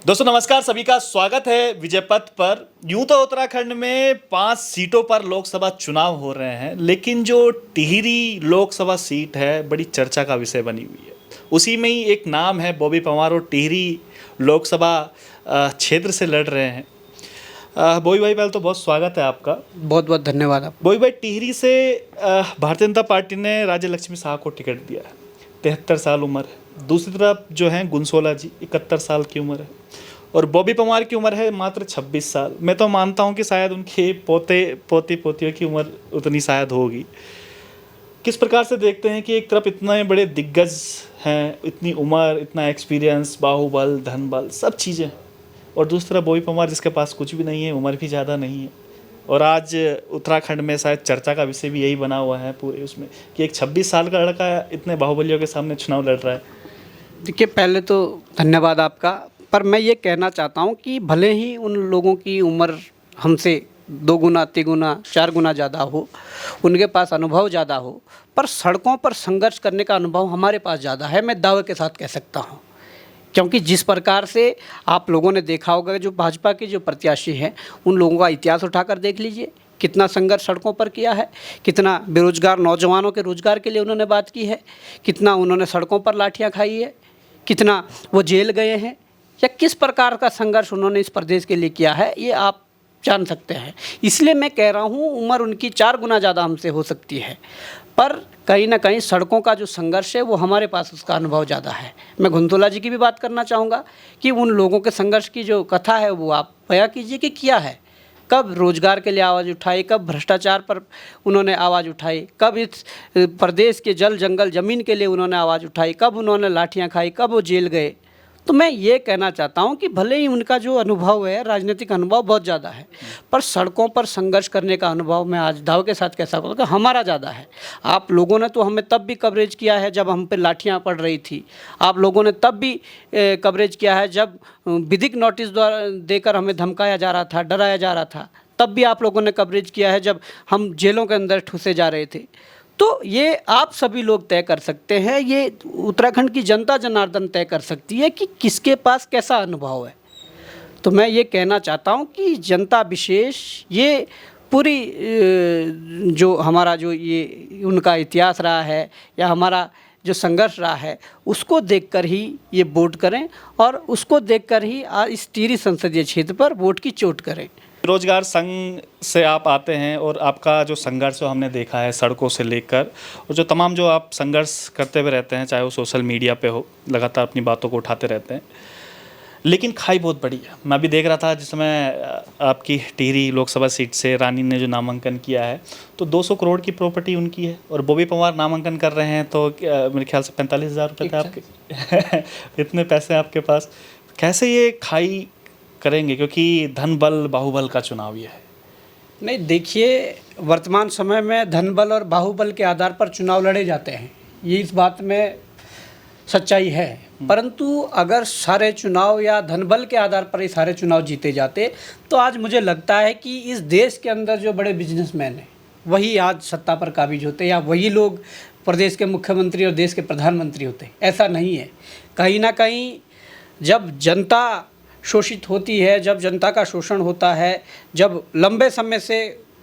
दोस्तों नमस्कार, सभी का स्वागत है विजय पथ पर। यूं तो उत्तराखंड में 5 सीटों पर लोकसभा चुनाव हो रहे हैं, लेकिन जो टिहरी लोकसभा सीट है बड़ी चर्चा का विषय बनी हुई है। उसी में ही एक नाम है बॉबी पंवार और टिहरी लोकसभा क्षेत्र से लड़ रहे हैं। बॉबी भाई, पहले तो बहुत स्वागत है आपका। बहुत बहुत धन्यवाद आप। बॉबी भाई, टिहरी से भारतीय जनता पार्टी ने राज्य लक्ष्मी शाह को टिकट दिया है। 73 साल उम्र है। दूसरी तरफ जो हैं गुनसोला जी, 71 साल की उम्र है और बॉबी पंवार की उम्र है मात्र 26 साल। मैं तो मानता हूं कि शायद उनके पोतियों की उम्र उतनी शायद होगी। किस प्रकार से देखते हैं कि एक तरफ इतने बड़े दिग्गज हैं, इतनी उम्र, इतना एक्सपीरियंस, बाहुबल, धनबल, सब चीज़ें, और दूसरी तरफ बॉबी पंवार जिसके पास कुछ भी नहीं है, उम्र भी ज़्यादा नहीं है, और आज उत्तराखंड में शायद चर्चा का विषय भी यही बना हुआ है पूरे उसमें कि एक 26 साल का लड़का इतने बाहुबलियों के सामने चुनाव लड़ रहा है। देखिए, पहले तो धन्यवाद आपका, पर मैं ये कहना चाहता हूँ कि भले ही उन लोगों की उम्र हमसे 2 गुना, 3 गुना, 4 गुना ज़्यादा हो, उनके पास अनुभव ज़्यादा हो, पर सड़कों पर संघर्ष करने का अनुभव हमारे पास ज़्यादा है, मैं दावे के साथ कह सकता हूँ। क्योंकि जिस प्रकार से आप लोगों ने देखा होगा, जो भाजपा के जो प्रत्याशी हैं, उन लोगों का इतिहास उठाकर देख लीजिए, कितना संघर्ष सड़कों पर किया है, कितना बेरोजगार नौजवानों के रोजगार के लिए उन्होंने बात की है, कितना उन्होंने सड़कों पर लाठियाँ खाई है, कितना वो जेल गए हैं, या किस प्रकार का संघर्ष उन्होंने इस प्रदेश के लिए किया है, ये आप जान सकते हैं। इसलिए मैं कह रहा हूँ, उम्र उनकी 4 गुना ज़्यादा हमसे हो सकती है, पर कहीं ना कहीं सड़कों का जो संघर्ष है वो हमारे पास उसका अनुभव ज़्यादा है। मैं गुनतोला जी की भी बात करना चाहूँगा कि उन लोगों के संघर्ष की जो कथा है वो आप बयां कीजिए कि किया है। कब रोजगार के लिए आवाज़ उठाई, कब भ्रष्टाचार पर उन्होंने आवाज़ उठाई, कब इस प्रदेश के जल जंगल ज़मीन के लिए उन्होंने आवाज़ उठाई, कब उन्होंने लाठियाँ खाई, कब वो जेल गए। तो मैं ये कहना चाहता हूँ कि भले ही उनका जो अनुभव है, राजनीतिक अनुभव बहुत ज़्यादा है, पर सड़कों पर संघर्ष करने का अनुभव मैं आज दावे के साथ कह सकता हूँ कि हमारा ज़्यादा है। आप लोगों ने तो हमें तब भी कवरेज किया है जब हम पे लाठियाँ पड़ रही थी। आप लोगों ने तब भी कवरेज किया है जब विधिक नोटिस द्वारा देकर हमें धमकाया जा रहा था, डराया जा रहा था। तब भी आप लोगों ने कवरेज किया है जब हम जेलों के अंदर ठूसे जा रहे थे। तो ये आप सभी लोग तय कर सकते हैं, ये उत्तराखंड की जनता जनार्दन तय कर सकती है कि किसके पास कैसा अनुभव है। तो मैं ये कहना चाहता हूँ कि जनता विशेष ये पूरी जो हमारा जो ये उनका इतिहास रहा है या हमारा जो संघर्ष रहा है, उसको देखकर ही ये वोट करें और उसको देखकर ही इस टिहरी संसदीय क्षेत्र पर वोट की चोट करें। रोजगार संघ से आप आते हैं और आपका जो संघर्ष हमने देखा है सड़कों से लेकर, और जो तमाम जो आप संघर्ष करते हुए रहते हैं, चाहे वो सोशल मीडिया पे हो, लगातार अपनी बातों को उठाते रहते हैं, लेकिन खाई बहुत बड़ी है। मैं भी देख रहा था जिस समय आपकी टिहरी लोकसभा सीट से रानी ने जो नामांकन किया है, तो 200 करोड़ की प्रॉपर्टी उनकी है, और बॉबी पंवार नामांकन कर रहे हैं तो मेरे ख्याल से 45,000 रुपये थे आपके इतने पैसे आपके पास, कैसे ये खाई करेंगे? क्योंकि धन बल बाहुबल का चुनाव ये है। नहीं, देखिए, वर्तमान समय में धन बल और बाहुबल के आधार पर चुनाव लड़े जाते हैं, ये इस बात में सच्चाई है। परंतु अगर सारे चुनाव या धन बल के आधार पर ही सारे चुनाव जीते जाते तो आज मुझे लगता है कि इस देश के अंदर जो बड़े बिजनेसमैन हैं वही आज सत्ता पर काबिज होते या वही लोग प्रदेश के मुख्यमंत्री और देश के प्रधानमंत्री होते। ऐसा नहीं है। कहीं ना कहीं जब जनता शोषित होती है, जब जनता का शोषण होता है, जब लंबे समय से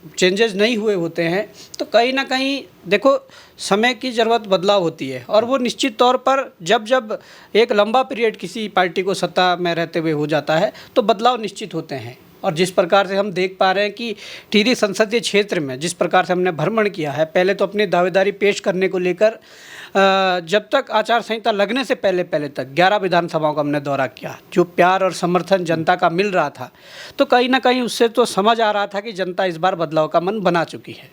चेंजेस नहीं हुए होते हैं, तो कहीं ना कहीं देखो समय की ज़रूरत बदलाव होती है, और वो निश्चित तौर पर जब जब एक लंबा पीरियड किसी पार्टी को सत्ता में रहते हुए हो जाता है तो बदलाव निश्चित होते हैं। और जिस प्रकार से हम देख पा रहे हैं कि टिहरी संसदीय क्षेत्र में जिस प्रकार से हमने भ्रमण किया है, पहले तो अपनी दावेदारी पेश करने को लेकर जब तक आचार संहिता लगने से पहले तक 11 विधानसभाओं का हमने दौरा किया। जो प्यार और समर्थन जनता का मिल रहा था, तो कहीं ना कहीं उससे तो समझ आ रहा था कि जनता इस बार बदलाव का मन बना चुकी है।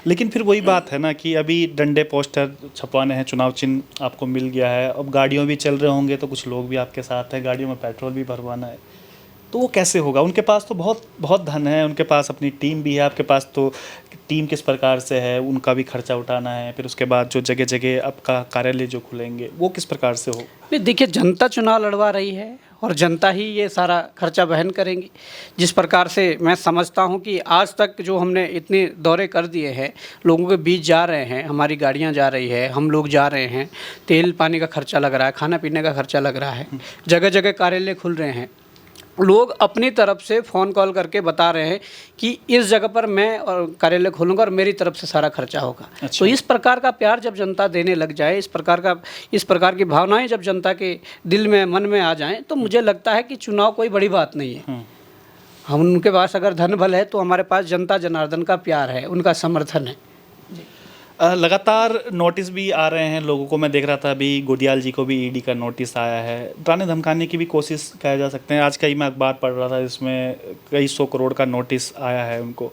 लेकिन फिर वही बात है ना कि अभी डंडे पोस्टर छपवाने हैं, चुनाव चिन्ह आपको मिल गया है, अब गाड़ियों भी चल रहे होंगे, तो कुछ लोग भी आपके साथ हैं, गाड़ियों में पेट्रोल भी भरवाना है, तो वो कैसे होगा? उनके पास तो बहुत बहुत धन है, उनके पास अपनी टीम भी है, आपके पास तो टीम किस प्रकार से है, उनका भी खर्चा उठाना है, फिर उसके बाद जो जगह जगह आपका कार्यालय जो खुलेंगे वो किस प्रकार से हो? नहीं, देखिए, जनता चुनाव लड़वा रही है और जनता ही ये सारा खर्चा वहन करेंगी। जिस प्रकार से मैं समझता हूँ कि आज तक जो हमने इतने दौरे कर दिए हैं, लोगों के बीच जा रहे हैं, हमारी गाड़ियाँ जा रही है, हम लोग जा रहे हैं, तेल पानी का खर्चा लग रहा है, खाना पीने का खर्चा लग रहा है, जगह जगह कार्यालय खुल रहे हैं, लोग अपनी तरफ से फ़ोन कॉल करके बता रहे हैं कि इस जगह पर मैं और कार्यालय खोलूँगा और मेरी तरफ से सारा खर्चा होगा। अच्छा। तो इस प्रकार का प्यार जब जनता देने लग जाए, इस प्रकार की भावनाएं जब जनता के दिल में मन में आ जाएं, तो मुझे लगता है कि चुनाव कोई बड़ी बात नहीं है। हम उनके पास अगर धन बल है तो हमारे पास जनता जनार्दन का प्यार है, उनका समर्थन है। लगातार नोटिस भी आ रहे हैं लोगों को। मैं देख रहा था अभी गुडियाल जी को भी ईडी का नोटिस आया है। डराने धमकाने की भी कोशिश कहा जा सकते हैं। आज का ही मैं अखबार पढ़ रहा था, इसमें कई 100 करोड़ का नोटिस आया है उनको।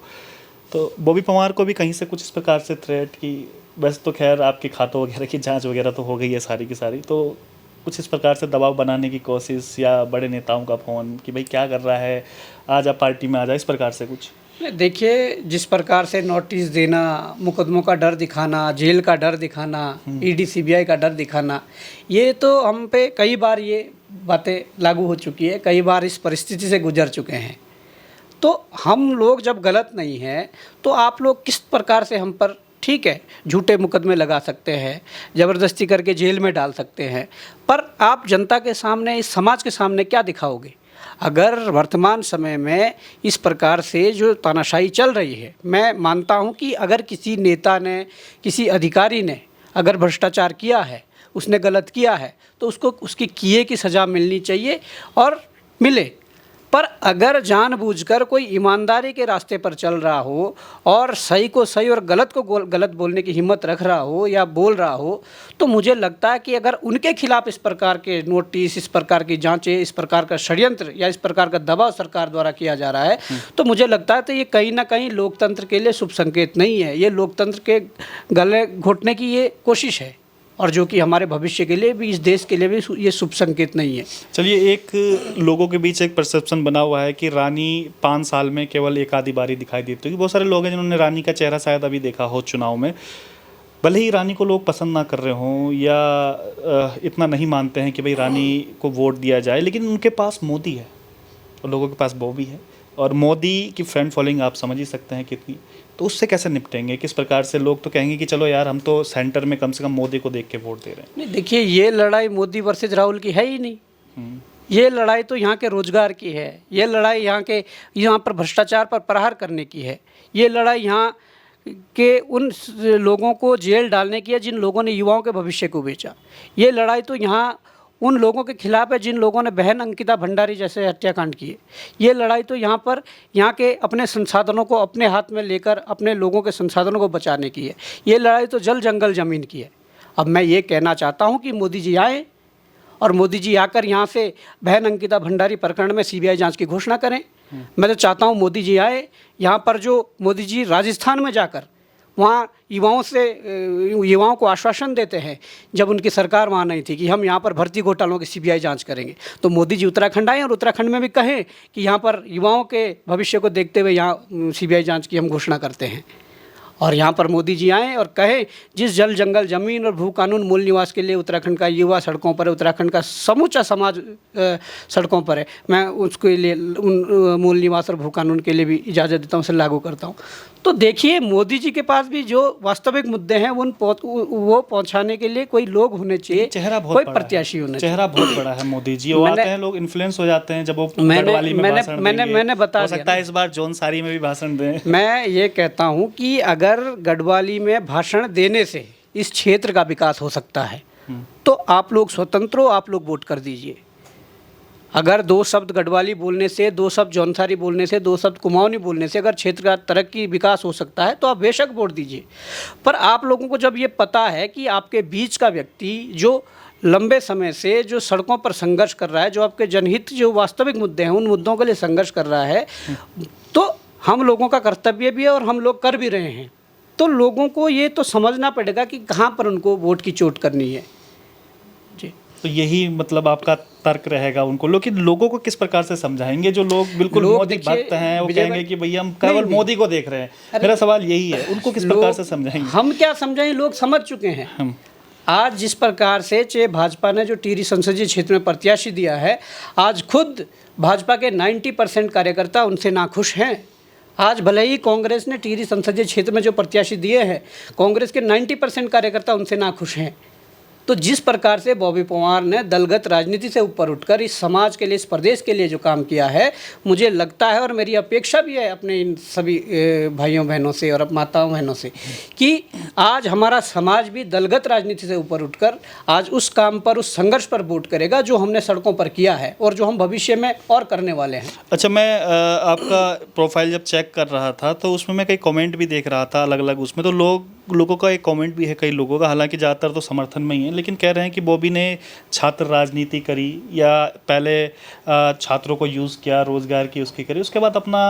तो बॉबी पवार को भी कहीं से कुछ इस प्रकार से थ्रेट की, बस तो खैर आपके खातों वगैरह की जांच वगैरह तो हो गई है सारी की सारी, तो कुछ इस प्रकार से दबाव बनाने की कोशिश या बड़े नेताओं का फ़ोन कि भाई क्या कर रहा है, आ जा पार्टी में आ जा, इस प्रकार से कुछ? देखिए, जिस प्रकार से नोटिस देना, मुकदमों का डर दिखाना, जेल का डर दिखाना, ईडी सीबीआई का डर दिखाना, ये तो हम पे कई बार ये बातें लागू हो चुकी है, कई बार इस परिस्थिति से गुजर चुके हैं। तो हम लोग जब गलत नहीं हैं तो आप लोग किस प्रकार से हम पर, ठीक है, झूठे मुकदमे लगा सकते हैं, ज़बरदस्ती करके जेल में डाल सकते हैं, पर आप जनता के सामने, इस समाज के सामने क्या दिखाओगे? अगर वर्तमान समय में इस प्रकार से जो तानाशाही चल रही है, मैं मानता हूं कि अगर किसी नेता ने, किसी अधिकारी ने अगर भ्रष्टाचार किया है, उसने गलत किया है, तो उसको उसकी किए की सज़ा मिलनी चाहिए और मिले। पर अगर जानबूझकर कोई ईमानदारी के रास्ते पर चल रहा हो और सही को सही और गलत को गलत बोलने की हिम्मत रख रहा हो या बोल रहा हो, तो मुझे लगता है कि अगर उनके खिलाफ इस प्रकार के नोटिस, इस प्रकार की जांचें, इस प्रकार का षड्यंत्र या इस प्रकार का दबाव सरकार द्वारा किया जा रहा है, तो मुझे लगता है तो ये कहीं ना कहीं लोकतंत्र के लिए शुभ संकेत नहीं है। ये लोकतंत्र के गले घोटने की ये कोशिश है, और जो कि हमारे भविष्य के लिए भी, इस देश के लिए भी ये शुभ संकेत नहीं है। चलिए, एक लोगों के बीच एक परसेप्शन बना हुआ है कि रानी 5 साल में केवल एक आधी बारी दिखाई देती है, क्योंकि बहुत सारे लोग हैं जिन्होंने रानी का चेहरा शायद अभी देखा हो चुनाव में। भले ही रानी को लोग पसंद ना कर रहे हों या इतना नहीं मानते हैं कि भाई रानी को वोट दिया जाए, लेकिन उनके पास मोदी है और लोगों के पास बॉबी है, और मोदी की फ्रेंड फॉलोइंग आप समझ ही सकते हैं कितनी। तो उससे कैसे निपटेंगे? किस प्रकार से? लोग तो कहेंगे कि चलो यार, हम तो सेंटर में कम से कम मोदी को देख के वोट दे रहे हैं। नहीं, देखिए, ये लड़ाई मोदी वर्सेज राहुल की है ही नहीं। ये लड़ाई तो यहाँ के रोजगार की है, ये लड़ाई यहाँ पर भ्रष्टाचार पर प्रहार करने की है, ये लड़ाई यहाँ के उन लोगों को जेल डालने की है जिन लोगों ने युवाओं के भविष्य को बेचा। ये लड़ाई तो यहाँ उन लोगों के खिलाफ है जिन लोगों ने बहन अंकिता भंडारी जैसे हत्याकांड किए। ये लड़ाई तो यहाँ पर यहाँ के अपने संसाधनों को अपने हाथ में लेकर अपने लोगों के संसाधनों को बचाने की है। ये लड़ाई तो जल जंगल ज़मीन की है। अब मैं ये कहना चाहता हूँ कि मोदी जी आए और मोदी जी आकर यहाँ से बहन अंकिता भंडारी प्रकरण में सीबीआई जांच की घोषणा करें। मैं तो चाहता हूँ मोदी जी आए यहाँ पर, जो मोदी जी राजस्थान में जाकर वहाँ युवाओं को आश्वासन देते हैं, जब उनकी सरकार वहाँ नहीं थी, कि हम यहाँ पर भर्ती घोटालों की सीबीआई जांच करेंगे। तो मोदी जी उत्तराखंड आए और उत्तराखंड में भी कहें कि यहाँ पर युवाओं के भविष्य को देखते हुए यहाँ सीबीआई जांच की हम घोषणा करते हैं। और यहाँ पर मोदी जी आएँ और कहें, जिस जल जंगल ज़मीन और भू कानून मूल निवास के लिए उत्तराखंड का युवा सड़कों पर है, उत्तराखंड का समूचा समाज सड़कों पर है, मैं उसके लिए उन मूल निवास और भू कानून के लिए भी इजाज़त देता हूँ, उसे लागू करता हूँ। तो देखिए, मोदी जी के पास भी जो वास्तविक मुद्दे हैं वो पहुँचाने के लिए कोई लोग होने चाहिए, चेहरा बहुत कोई बड़ा प्रत्याशी होना चाहिए। चेहरा बहुत बड़ा है मोदी जी। वो आते हैं, लोग इन्फ्लुएंस हो जाते हैं जब वो गढ़वाली में भाषण देंगे। मैंने बता हो सकता है इस बार जौनसारी में भी भाषण दें। मैं ये कहता हूँ कि अगर गढ़वाली में भाषण देने से इस क्षेत्र का विकास हो सकता है, तो आप लोग स्वतंत्र हो, आप लोग वोट कर दीजिए। अगर 2 शब्द गढ़वाली बोलने से, 2 शब्द जौनसारी बोलने से, 2 शब्द कुमाऊनी बोलने से अगर क्षेत्र का तरक्की विकास हो सकता है, तो आप बेशक वोट दीजिए। पर आप लोगों को जब ये पता है कि आपके बीच का व्यक्ति जो लंबे समय से जो सड़कों पर संघर्ष कर रहा है, जो आपके जनहित जो वास्तविक मुद्दे हैं उन मुद्दों के लिए संघर्ष कर रहा है, तो हम लोगों का कर्तव्य भी है और हम लोग कर भी रहे हैं। तो लोगों को ये तो समझना पड़ेगा कि कहाँ पर उनको वोट की चोट करनी है जी। तो यही मतलब आपका तर्क रहेगा उनको, लेकिन लोगों को किस प्रकार से समझाएंगे? जो लोग बिल्कुल मोदी भक्त हैं, वो कहेंगे कि भैया हम केवल मोदी को देख रहे हैं। मेरा सवाल यही है, उनको किस प्रकार से समझाएंगे? हम क्या समझाएं, लोग समझ चुके हैं। आज जिस प्रकार से चाहे भाजपा ने जो टिहरी संसदीय क्षेत्र में प्रत्याशी दिया है, आज खुद भाजपा के 90% कार्यकर्ता उनसे नाखुश हैं। आज भले ही कांग्रेस ने टिहरी संसदीय क्षेत्र में जो प्रत्याशी दिए हैं, कांग्रेस के 90% कार्यकर्ता उनसे नाखुश हैं। तो जिस प्रकार से बॉबी पवार ने दलगत राजनीति से ऊपर उठकर इस समाज के लिए, इस प्रदेश के लिए जो काम किया है, मुझे लगता है और मेरी अपेक्षा भी है अपने इन सभी भाइयों बहनों से और माताओं बहनों से कि आज हमारा समाज भी दलगत राजनीति से ऊपर उठकर आज उस काम पर, उस संघर्ष पर वोट करेगा जो हमने सड़कों पर किया है और जो हम भविष्य में और करने वाले हैं। अच्छा, मैं आपका प्रोफाइल जब चेक कर रहा था तो उसमें मैं कई कमेंट भी देख रहा था अलग अलग, उसमें तो लोगों का एक कमेंट भी है कई लोगों का, हालांकि ज़्यादातर तो समर्थन में ही है, लेकिन कह रहे हैं कि बॉबी ने छात्र राजनीति करी या पहले छात्रों को यूज़ किया, रोज़गार की उसकी करी, उसके बाद अपना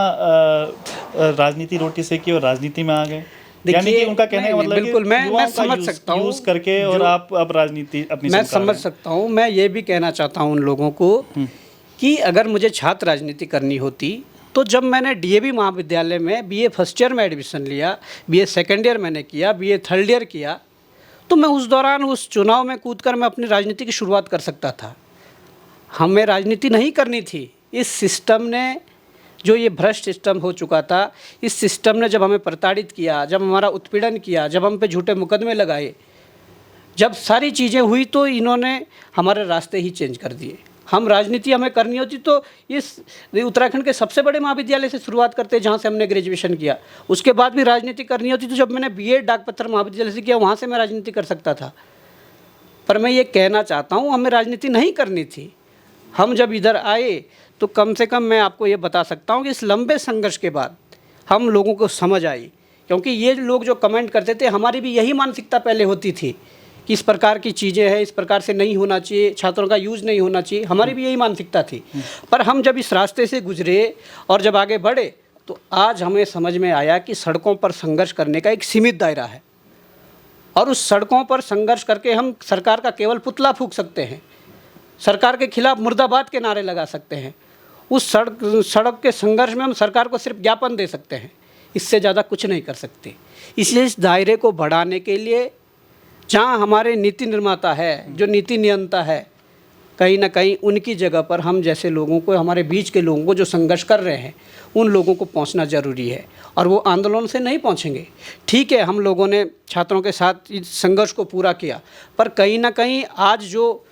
राजनीति रोटी से की और राजनीति में आ गए। यानी कि उनका कहने का मतलब बिल्कुल मैं समझ सकता हूँ यूज़ करके और आप अब राजनीति अपनी मैं समझ सकता हूँ। मैं ये भी कहना चाहता हूँ उन लोगों को कि अगर मुझे छात्र राजनीति करनी होती तो जब मैंने डीएवी महाविद्यालय में बीए फर्स्ट ईयर में एडमिशन लिया, बीए सेकेंड ईयर मैंने किया, बीए थर्ड ईयर किया, तो मैं उस दौरान उस चुनाव में कूदकर मैं अपनी राजनीति की शुरुआत कर सकता था। हमें राजनीति नहीं करनी थी। इस सिस्टम ने, जो ये भ्रष्ट सिस्टम हो चुका था, इस सिस्टम ने जब हमें प्रताड़ित किया, जब हमारा उत्पीड़न किया, जब हम पे झूठे मुकदमे लगाए, जब सारी चीज़ें हुई तो इन्होंने हमारे रास्ते ही चेंज कर दिए। हम राजनीति हमें करनी होती तो इस उत्तराखंड के सबसे बड़े महाविद्यालय से शुरुआत करते, जहाँ से हमने ग्रेजुएशन किया। उसके बाद भी राजनीति करनी होती तो जब मैंने बीए डाकपत्र महाविद्यालय से किया वहाँ से मैं राजनीति कर सकता था। पर मैं ये कहना चाहता हूँ, हमें राजनीति नहीं करनी थी। हम जब इधर आए तो कम से कम मैं आपको ये बता सकता हूँ कि इस लंबे संघर्ष के बाद हम लोगों को समझ आई, क्योंकि ये लोग जो कमेंट करते थे, हमारी भी यही मानसिकता पहले होती थी कि इस प्रकार की चीज़ें हैं, इस प्रकार से नहीं होना चाहिए, छात्रों का यूज़ नहीं होना चाहिए, हमारी भी यही मानसिकता थी। पर हम जब इस रास्ते से गुजरे और जब आगे बढ़े तो आज हमें समझ में आया कि सड़कों पर संघर्ष करने का एक सीमित दायरा है और उस सड़कों पर संघर्ष करके हम सरकार का केवल पुतला फूंक सकते हैं, सरकार के खिलाफ मुर्दाबाद के नारे लगा सकते हैं। उस सड़क के संघर्ष में हम सरकार को सिर्फ ज्ञापन दे सकते हैं, इससे ज़्यादा कुछ नहीं कर सकते। इसलिए इस दायरे को बढ़ाने के लिए जहाँ हमारे नीति निर्माता है, जो नीति नियंता है, कहीं ना कहीं उनकी जगह पर हम जैसे लोगों को, हमारे बीच के लोगों को जो संघर्ष कर रहे हैं, उन लोगों को पहुंचना ज़रूरी है। और वो आंदोलन से नहीं पहुंचेंगे। ठीक है, हम लोगों ने छात्रों के साथ इस संघर्ष को पूरा किया, पर कहीं ना कहीं आज जो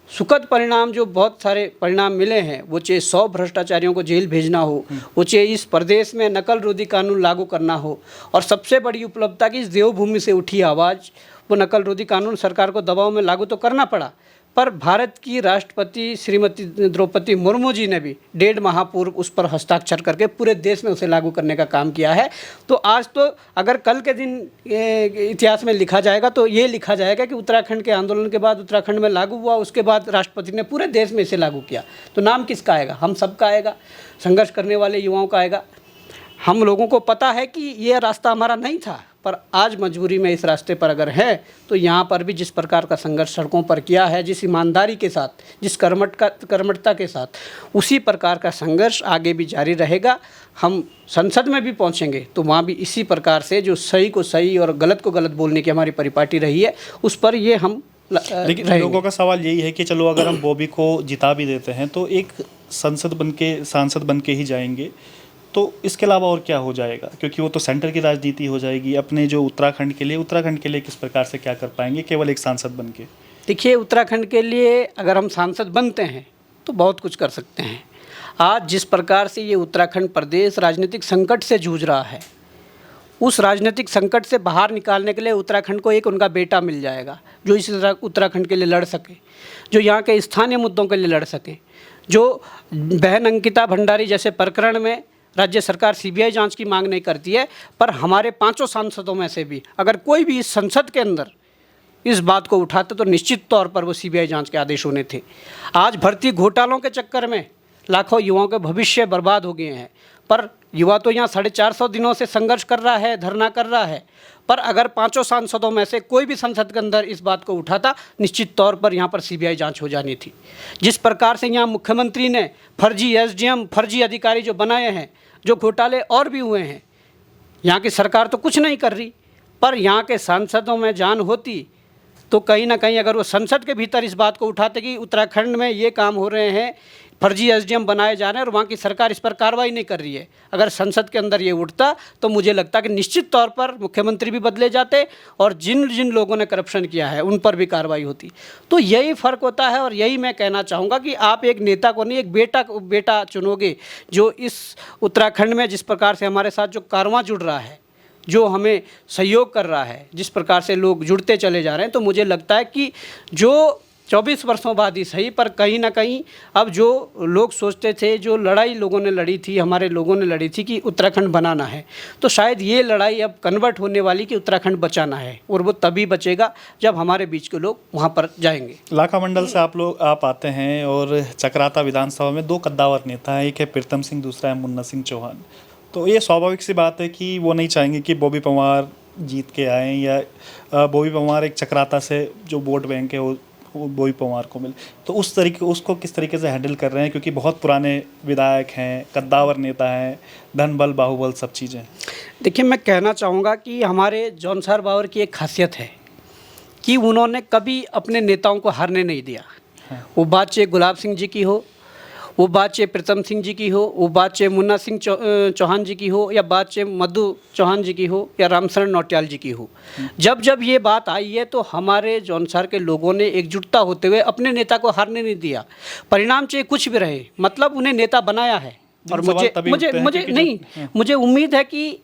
सुखद परिणाम, जो बहुत सारे परिणाम मिले हैं, वो चाहे 100 भ्रष्टाचारियों को जेल भेजना हो, वो चाहे इस प्रदेश में नकल रोधी कानून लागू करना हो, और सबसे बड़ी उपलब्धता की इस देवभूमि से उठी आवाज़, वो नकल रोधी कानून सरकार को दबाव में लागू तो करना पड़ा, पर भारत की राष्ट्रपति श्रीमती द्रौपदी मुर्मू जी ने भी 1.5 माह पूर्व उस पर हस्ताक्षर करके पूरे देश में उसे लागू करने का काम किया है। तो आज तो अगर कल के दिन इतिहास में लिखा जाएगा तो ये लिखा जाएगा कि उत्तराखंड के आंदोलन के बाद उत्तराखंड में लागू हुआ, उसके बाद राष्ट्रपति ने पूरे देश में इसे लागू किया। तो नाम किसका आएगा? हम सबका आएगा, संघर्ष करने वाले युवाओं का आएगा। हम लोगों को पता है कि ये रास्ता हमारा नहीं था, पर आज मजबूरी में इस रास्ते पर अगर है तो यहाँ पर भी जिस प्रकार का संघर्ष सड़कों पर किया है, जिस ईमानदारी के साथ, जिस कर्मठता के साथ, उसी प्रकार का संघर्ष आगे भी जारी रहेगा। हम संसद में भी पहुँचेंगे तो वहाँ भी इसी प्रकार से जो सही को सही और गलत को गलत बोलने की हमारी परिपाटी रही है, उस पर ये हम लेकिन लोगों का सवाल यही है कि चलो अगर हम बॉबी को जिता भी देते हैं तो एक सांसद बन के ही जाएंगे, तो इसके अलावा और क्या हो जाएगा? क्योंकि वो तो सेंटर की राजनीति हो जाएगी। अपने जो उत्तराखंड के लिए किस प्रकार से क्या कर पाएंगे केवल एक सांसद बन के? देखिए, उत्तराखंड के लिए अगर हम सांसद बनते हैं तो बहुत कुछ कर सकते हैं। आज जिस प्रकार से ये उत्तराखंड प्रदेश राजनीतिक संकट से जूझ रहा है, उस राजनीतिक संकट से बाहर निकालने के लिए उत्तराखंड को एक उनका बेटा मिल जाएगा जो इस उत्तराखंड के लिए लड़ सके, जो यहाँ के स्थानीय मुद्दों के लिए लड़ सके। जो बहन अंकिता भंडारी जैसे प्रकरण में राज्य सरकार सीबीआई जांच की मांग नहीं करती है, पर हमारे 5 सांसदों में से भी अगर कोई भी इस संसद के अंदर इस बात को उठाते तो निश्चित तौर पर वो सीबीआई जांच के आदेश होने थे। आज भर्ती घोटालों के चक्कर में लाखों युवाओं के भविष्य बर्बाद हो गए हैं, पर युवा तो यहाँ 450 दिनों से संघर्ष कर रहा है, धरना कर रहा है, पर अगर 5 सांसदों में से कोई भी संसद के अंदर इस बात को उठाता, निश्चित तौर पर यहाँ पर सीबीआई जांच हो जानी थी। जिस प्रकार से यहाँ मुख्यमंत्री ने फर्जी एसडीएम, फर्जी अधिकारी जो बनाए हैं, जो घोटाले और भी हुए हैं, यहाँ की सरकार तो कुछ नहीं कर रही, पर यहाँ के सांसदों में जान होती तो कहीं ना कहीं अगर वो संसद के भीतर इस बात को उठाते कि उत्तराखंड में ये काम हो रहे हैं, फर्जी एसडीएम बनाए जा रहे हैं और वहाँ की सरकार इस पर कार्रवाई नहीं कर रही है। अगर संसद के अंदर ये उठता तो मुझे लगता कि निश्चित तौर पर मुख्यमंत्री भी बदले जाते और जिन जिन लोगों ने करप्शन किया है उन पर भी कार्रवाई होती। तो यही फ़र्क होता है और यही मैं कहना चाहूँगा कि आप एक नेता को नहीं, एक बेटा चुनोगे जो इस उत्तराखंड में जिस प्रकार से हमारे साथ जो कारवां जुड़ रहा है, जो हमें सहयोग कर रहा है, जिस प्रकार से लोग जुड़ते चले जा रहे हैं, तो मुझे लगता है कि जो 24 वर्षों बाद ही सही पर कहीं ना कहीं अब जो लोग सोचते थे, जो लड़ाई लोगों ने लड़ी थी, हमारे लोगों ने लड़ी थी कि उत्तराखंड बनाना है, तो शायद ये लड़ाई अब कन्वर्ट होने वाली कि उत्तराखंड बचाना है और वो तभी बचेगा जब हमारे बीच के लोग वहाँ पर जाएंगे। लाखा मंडल से आप आते हैं और चक्राता विधानसभा में 2 कद्दावर नेता हैं, एक है प्रीतम सिंह, दूसरा है मुन्ना सिंह चौहान। तो ये स्वाभाविक सी बात है कि वो नहीं चाहेंगे कि बॉबी पंवार जीत के आएँ या बॉबी पंवार एक चक्राता से जो वोट बैंक है वो बॉबी पंवार को मिले। तो उसको किस तरीके से हैंडल कर रहे हैं, क्योंकि बहुत पुराने विधायक हैं, कद्दावर नेता हैं, धन बल बाहुबल सब चीज़ें। देखिए, मैं कहना चाहूँगा कि हमारे जौनसार बावर की एक खासियत है कि उन्होंने कभी अपने नेताओं को हारने नहीं दिया। वो बात चाहे गुलाब सिंह जी की हो, वो बात चाहे प्रीतम सिंह जी की हो, वो बात चाहे मुन्ना सिंह चौहान जी की हो, या बात चाहे मधु चौहान जी की हो, या रामशरण नौटियाल जी की हो। जब जब ये बात आई है तो हमारे जौनसार के लोगों ने एकजुटता होते हुए अपने नेता को हारने नहीं दिया। परिणाम चाहे कुछ भी रहे, मतलब उन्हें नेता बनाया है। और मुझे उम्मीद है कि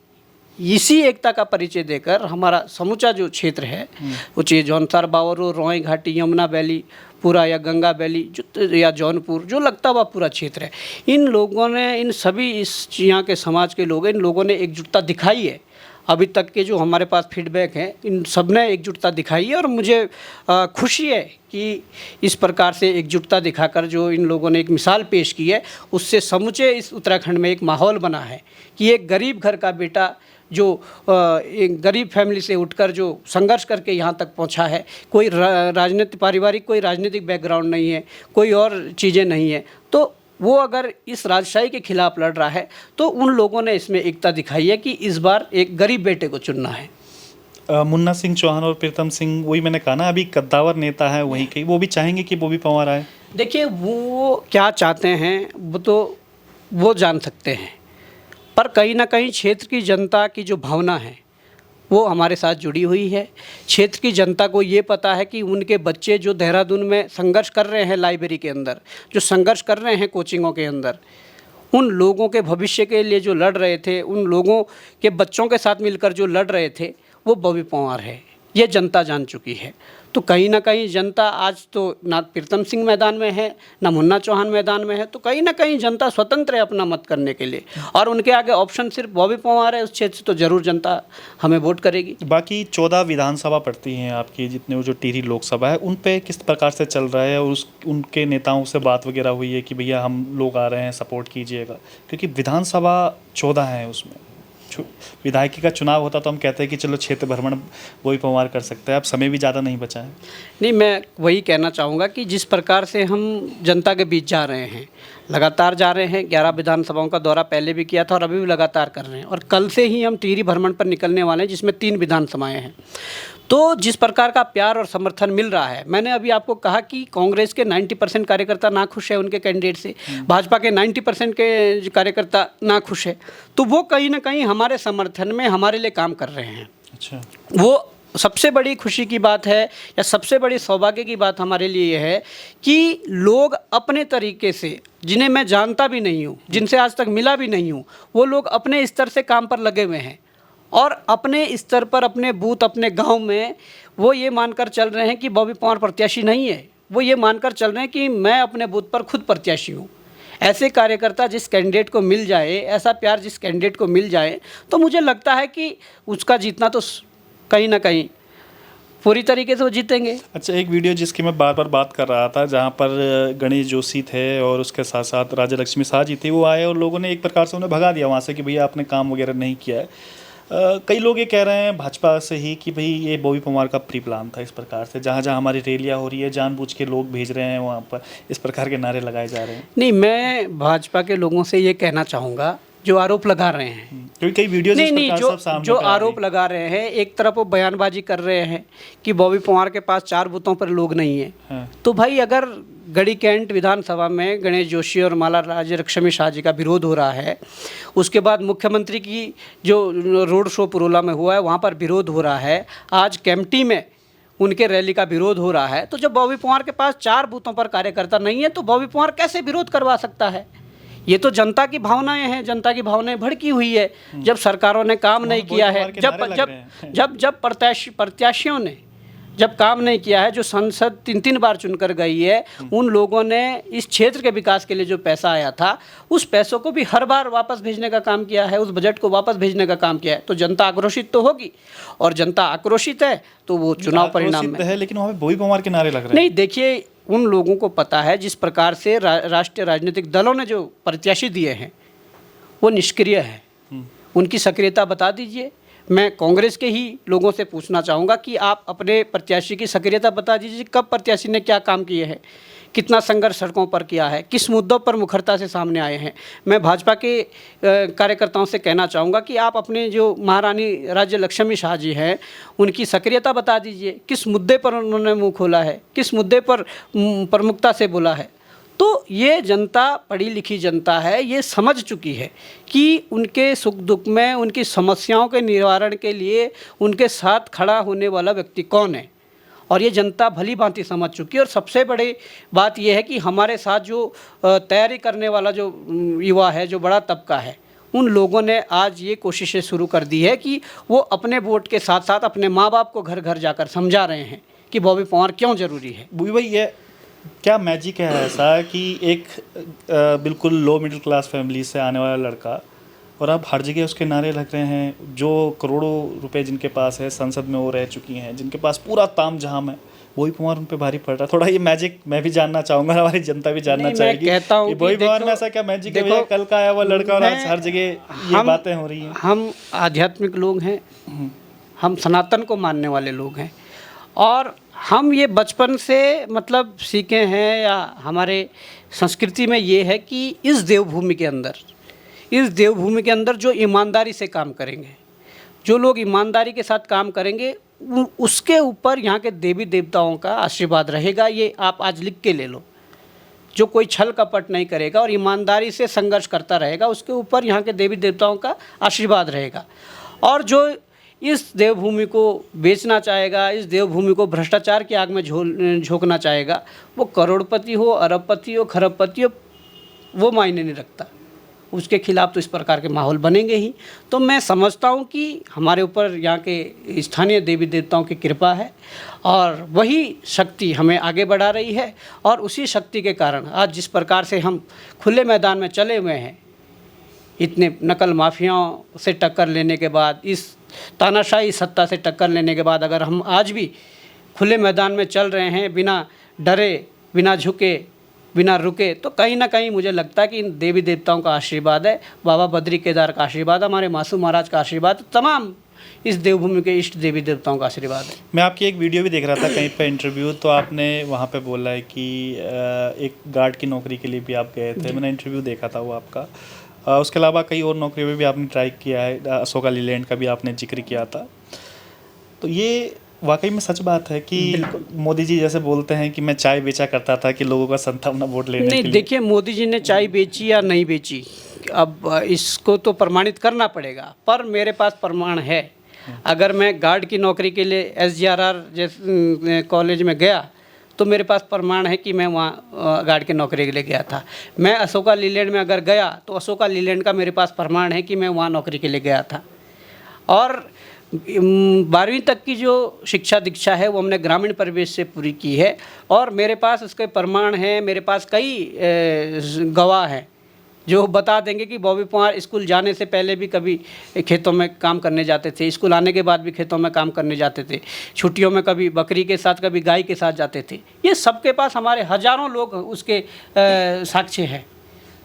इसी एकता का परिचय देकर हमारा समूचा जो क्षेत्र है, वो चाहे जौनसार बावर हो, रोई घाटी, यमुना वैली पूरा, या गंगा वैली जो, या जौनपुर, जो लगता हुआ पूरा क्षेत्र है, इन लोगों ने, इन सभी इस यहाँ के समाज के लोग, इन लोगों ने एकजुटता दिखाई है। अभी तक के जो हमारे पास फीडबैक हैं, इन सब ने एकजुटता दिखाई है और मुझे खुशी है कि इस प्रकार से एकजुटता दिखाकर जो इन लोगों ने एक मिसाल पेश की है, उससे समूचे इस उत्तराखंड में एक माहौल बना है कि एक गरीब घर का बेटा जो एक गरीब फैमिली से उठकर जो संघर्ष करके यहाँ तक पहुँचा है, कोई राजनीतिक पारिवारिक कोई राजनीतिक बैकग्राउंड नहीं है, कोई और चीज़ें नहीं है, तो वो अगर इस राजशाही के खिलाफ लड़ रहा है तो उन लोगों ने इसमें एकता दिखाई है कि इस बार एक गरीब बेटे को चुनना है। मुन्ना सिंह चौहान और प्रीतम सिंह, वही मैंने कहा ना, अभी कद्दावर नेता है वहीं के, वो भी चाहेंगे कि बॉबी पंवार आए। देखिए, वो क्या चाहते हैं वो तो वो जान सकते हैं, पर कहीं ना कहीं क्षेत्र की जनता की जो भावना है वो हमारे साथ जुड़ी हुई है। क्षेत्र की जनता को ये पता है कि उनके बच्चे जो देहरादून में संघर्ष कर रहे हैं, लाइब्रेरी के अंदर जो संघर्ष कर रहे हैं, कोचिंगों के अंदर, उन लोगों के भविष्य के लिए जो लड़ रहे थे, उन लोगों के बच्चों के साथ मिलकर जो लड़ रहे थे, वो बॉबी पंवार है। ये जनता जान चुकी है। तो कहीं ना कहीं जनता आज तो ना प्रीतम सिंह मैदान में है, ना मुन्ना चौहान मैदान में है, तो कहीं ना कहीं जनता स्वतंत्र है अपना मत करने के लिए, और उनके आगे ऑप्शन सिर्फ बॉबी पंवार है। उस क्षेत्र से तो जरूर जनता हमें वोट करेगी। बाकी 14 विधानसभा पड़ती हैं आपकी, जितने वो जो टिहरी लोकसभा है, उन पे किस प्रकार से चल रहा है, और उनके नेताओं से बात वगैरह हुई है कि भैया हम लोग आ रहे हैं, सपोर्ट कीजिएगा? क्योंकि विधानसभा 14 हैं, उसमें विधायकी का चुनाव होता तो हम कहते हैं कि चलो क्षेत्र भ्रमण बॉबी पंवार कर सकते हैं, अब समय भी ज़्यादा नहीं बचा है। नहीं, मैं वही कहना चाहूँगा कि जिस प्रकार से हम जनता के बीच जा रहे हैं, लगातार जा रहे हैं, 11 विधानसभाओं का दौरा पहले भी किया था और अभी भी लगातार कर रहे हैं, और कल से ही हम टिहरी भ्रमण पर निकलने वाले हैं, जिसमें 3 विधानसभाएँ हैं। तो जिस प्रकार का प्यार और समर्थन मिल रहा है, मैंने अभी आपको कहा कि कांग्रेस के 90% कार्यकर्ता नाखुश है उनके कैंडिडेट से, भाजपा के 90% के कार्यकर्ता नाखुश है, तो वो कहीं ना कहीं हमारे समर्थन में हमारे लिए काम कर रहे हैं। अच्छा, वो सबसे बड़ी खुशी की बात है, या सबसे बड़ी सौभाग्य की बात हमारे लिए यह है कि लोग अपने तरीके से, जिन्हें मैं जानता भी नहीं हूँ, जिनसे आज तक मिला भी नहीं हूँ, वो लोग अपने स्तर से काम पर लगे हुए हैं, और अपने स्तर पर, अपने बूथ, अपने गांव में वो ये मानकर चल रहे हैं कि बॉबी पंवार प्रत्याशी नहीं है, वो ये मानकर चल रहे हैं कि मैं अपने बूथ पर खुद प्रत्याशी हूँ। ऐसे कार्यकर्ता जिस कैंडिडेट को मिल जाए, ऐसा प्यार जिस कैंडिडेट को मिल जाए, तो मुझे लगता है कि उसका जीतना तो कहीं ना कहीं पूरी तरीके से वो जीतेंगे। अच्छा, एक वीडियो जिसकी मैं बार बार बात कर रहा था, जहाँ पर गणेश जोशी थे और उसके साथ साथ राजा लक्ष्मी शाह जी थी, वो आए और लोगों ने एक प्रकार से उन्हें भगा दिया वहाँ से कि भैया आपने काम वगैरह नहीं किया है। कई लोग ये कह रहे हैं भाजपा से ही कि भाई ये बॉबी पंवार का प्री प्लान था, इस प्रकार से जहाँ जहाँ हमारी रैलियाँ हो रही है जानबूझ के लोग भेज रहे हैं वहाँ पर, इस प्रकार के नारे लगाए जा रहे हैं। नहीं, मैं भाजपा के लोगों से ये कहना चाहूँगा जो आरोप लगा रहे हैं, क्योंकि कई वीडियोस नहीं, जो आरोप लगा रहे हैं, एक तरफ वो बयानबाजी कर रहे हैं कि बॉबी पंवार के पास 4 बूथों पर लोग नहीं है। हाँ। तो भाई अगर गढ़ी कैंट विधानसभा में गणेश जोशी और माला राज्य लक्ष्मी शाह जी का विरोध हो रहा है, उसके बाद मुख्यमंत्री की जो रोड शो पुरोला में हुआ है वहाँ पर विरोध हो रहा है, आज केम्प्टी में उनके रैली का विरोध हो रहा है, तो जब बॉबी पवार के पास 4 बूथों पर कार्यकर्ता नहीं है तो बॉबी पवार कैसे विरोध करवा सकता है? ये तो जनता की भावनाएं हैं, जनता की भावनाएं भड़की हुई है। जब सरकारों ने काम नहीं किया है, जब प्रत्याशियों ने जब काम नहीं किया है, जो संसद 3 बार चुनकर गई है, उन लोगों ने इस क्षेत्र के विकास के लिए जो पैसा आया था उस पैसों को भी हर बार वापस भेजने का काम किया है, उस बजट को वापस भेजने का काम किया है, तो जनता आक्रोशित तो होगी, और जनता आक्रोशित है तो वो चुनाव परिणाम में है। लेकिन वहाँ पे बॉबी पवार के नारे लग रहे हैं। नहीं, देखिए, उन लोगों को पता है जिस प्रकार से राष्ट्रीय राजनीतिक दलों ने जो प्रत्याशी दिए हैं वो निष्क्रिय है, उनकी सक्रियता बता दीजिए। मैं कांग्रेस के ही लोगों से पूछना चाहूँगा कि आप अपने प्रत्याशी की सक्रियता बता दीजिए, कब प्रत्याशी ने क्या काम किए हैं, कितना संघर्ष सड़कों पर किया है, किस मुद्दों पर मुखरता से सामने आए हैं। मैं भाजपा के कार्यकर्ताओं से कहना चाहूँगा कि आप अपने जो महारानी राज्य लक्ष्मी शाह जी हैं उनकी सक्रियता बता दीजिए, किस मुद्दे पर उन्होंने मुँह खोला है, किस मुद्दे पर प्रमुखता से बोला है। तो ये जनता पढ़ी लिखी जनता है, ये समझ चुकी है कि उनके सुख दुख में, उनकी समस्याओं के निवारण के लिए उनके साथ खड़ा होने वाला व्यक्ति कौन है, और ये जनता भली भांति समझ चुकी है। और सबसे बड़ी बात यह है कि हमारे साथ जो तैयारी करने वाला जो युवा है, जो बड़ा तबका है, उन लोगों ने आज ये कोशिशें शुरू कर दी है कि वो अपने वोट के साथ साथ अपने माँ बाप को घर घर जाकर समझा रहे हैं कि बॉबी पवार क्यों ज़रूरी है। बूबी भाई, ये क्या मैजिक है ऐसा कि एक बिल्कुल लो मिडिल क्लास फैमिली से आने वाला लड़का, और अब हर जगह उसके नारे लग रहे हैं, जो करोड़ों रुपए जिनके पास है, संसद में वो रह चुकी हैं, जिनके पास पूरा ताम झाम है, बॉबी पवार उन पे भारी पड़ रहा है। थोड़ा ये मैजिक मैं भी जानना चाहूँगा, हमारी जनता भी जानना चाहेगी कि बॉबी पवार में ऐसा क्या मैजिक है भैया, कल का आया हुआ लड़का और आज हर जगह ये बातें हो रही हैं। हम आध्यात्मिक लोग हैं, हम सनातन को मानने वाले लोग हैं, और हम ये बचपन से मतलब सीखे हैं, या हमारे संस्कृति में ये है कि इस देवभूमि के अंदर जो ईमानदारी से काम करेंगे, जो लोग ईमानदारी के साथ काम करेंगे, उसके ऊपर यहाँ के देवी देवताओं का आशीर्वाद रहेगा। ये आप आज लिख के ले लो। जो कोई छल कपट नहीं करेगा और ईमानदारी से संघर्ष करता रहेगा, उसके ऊपर यहाँ के देवी देवताओं का आशीर्वाद रहेगा। और जो इस देवभूमि को बेचना चाहेगा, इस देवभूमि को भ्रष्टाचार की आग में झोंकना चाहेगा, वो करोड़पति हो, अरबपति हो, खरबपति हो, वो मायने नहीं रखता। उसके खिलाफ तो इस प्रकार के माहौल बनेंगे ही। तो मैं समझता हूँ कि हमारे ऊपर यहाँ के स्थानीय देवी देवताओं की कृपा है, और वही शक्ति हमें आगे बढ़ा रही है। और उसी शक्ति के कारण आज जिस प्रकार से हम खुले मैदान में चले हुए हैं, इतने नकल माफियाओं से टक्कर लेने के बाद, इस तानाशाही सत्ता से टक्कर लेने के बाद, अगर हम आज भी खुले मैदान में चल रहे हैं, बिना डरे, बिना झुके, बिना रुके, तो कहीं ना कहीं मुझे लगता है कि इन देवी देवताओं का आशीर्वाद है, बाबा बद्री केदार का आशीर्वाद, हमारे मासूम महाराज का आशीर्वाद, तमाम इस देवभूमि के इष्ट देवी देवताओं का आशीर्वाद है। मैं आपकी एक वीडियो भी देख रहा था कहीं पे इंटरव्यू, तो आपने वहाँ पे बोला है कि एक गार्ड की नौकरी के लिए भी आप गए थे। मैंने इंटरव्यू देखा था वो आपका। उसके अलावा कई और नौकरियों में भी आपने ट्राई किया है, अशोका लीलैंड का भी आपने जिक्र किया था। तो ये वाकई में सच बात है कि मोदी जी जैसे बोलते हैं कि मैं चाय बेचा करता था कि लोगों का संतावना वोट लेने के लिए। देखिए, मोदी जी ने चाय बेची या नहीं बेची, अब इसको तो प्रमाणित करना पड़ेगा, पर मेरे पास प्रमाण है। अगर मैं गार्ड की नौकरी के लिए SGRR जैसे कॉलेज में गया तो मेरे पास प्रमाण है कि मैं वहाँ गार्ड की नौकरी के लिए गया था। मैं अशोका लीलैंड में अगर गया तो अशोका लीलैंड का मेरे पास प्रमाण है कि मैं वहाँ नौकरी के लिए गया था। और 12वीं तक की जो शिक्षा दीक्षा है वो हमने ग्रामीण परिवेश से पूरी की है, और मेरे पास उसके प्रमाण हैं। मेरे पास कई गवाह हैं जो बता देंगे कि बॉबी पवार स्कूल जाने से पहले भी कभी खेतों में काम करने जाते थे, स्कूल आने के बाद भी खेतों में काम करने जाते थे, छुट्टियों में कभी बकरी के साथ, कभी गाय के साथ जाते थे। ये सबके पास हमारे हजारों लोग उसके साक्ष्य हैं।